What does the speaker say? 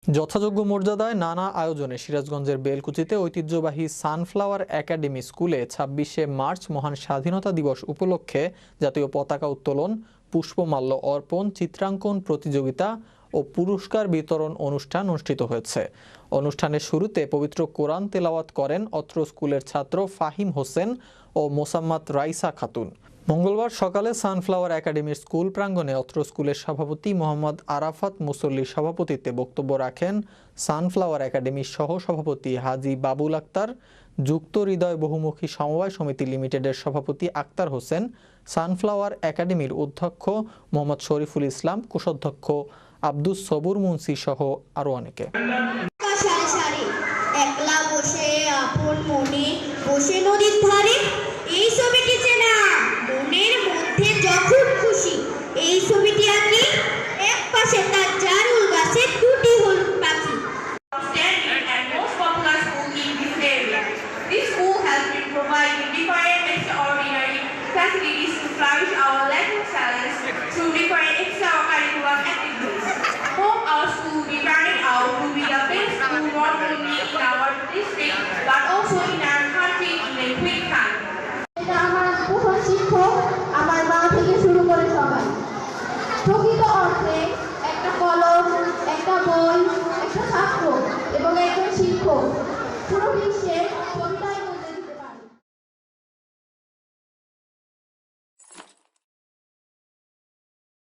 যথাযোগ্য মর্যাদায় নানা আয়োজনে সিরাজগঞ্জের বেলকুচিতে ঐতিহ্যবাহী সানফ্লাওয়ার একাডেমি স্কুলে ২৬শে মার্চ মহান স্বাধীনতা দিবস উপলক্ষে জাতীয় পতাকা উত্তোলন, পুষ্পমাল্য অর্পণ, চিত্রাঙ্কন প্রতিযোগিতা ও পুরস্কার বিতরণ অনুষ্ঠান অনুষ্ঠিত হয়েছে। অনুষ্ঠানের শুরুতে পবিত্র কোরআন তেলাওয়াত করেন অত্র স্কুলের ছাত্র ফাহিম হোসেন ও মোসাম্মত রাইসা খাতুন। মঙ্গলবার সকালে সানফ্লাওয়ার একাডেমির স্কুল প্রাঙ্গণে অত্র স্কুলের সভাপতি মোহাম্মদ আরাফাত মুসল্লির সভাপতিত্বে বক্তব্য রাখেন সানফ্লাওয়ার একাডেমির সহ সভাপতি হাজী বাবুল আক্তার, যুক্ত হৃদয় বহুমুখী সমবায় সমিতি লিমিটেডের সভাপতি আক্তার হোসেন, সানফ্লাওয়ার একাডেমির অধ্যক্ষ মোহাম্মদ শরীফুল ইসলাম, কোষাধ্যক্ষ আব্দুস সবুর মুন্সি সহ আরো অনেকে। একলা বসে আপন মনে বসে নদীর ধারে এই ছবিটি চেনা মনের মধ্যে যখন খুশি এই ছবিটি আঁকি এক পাশে তার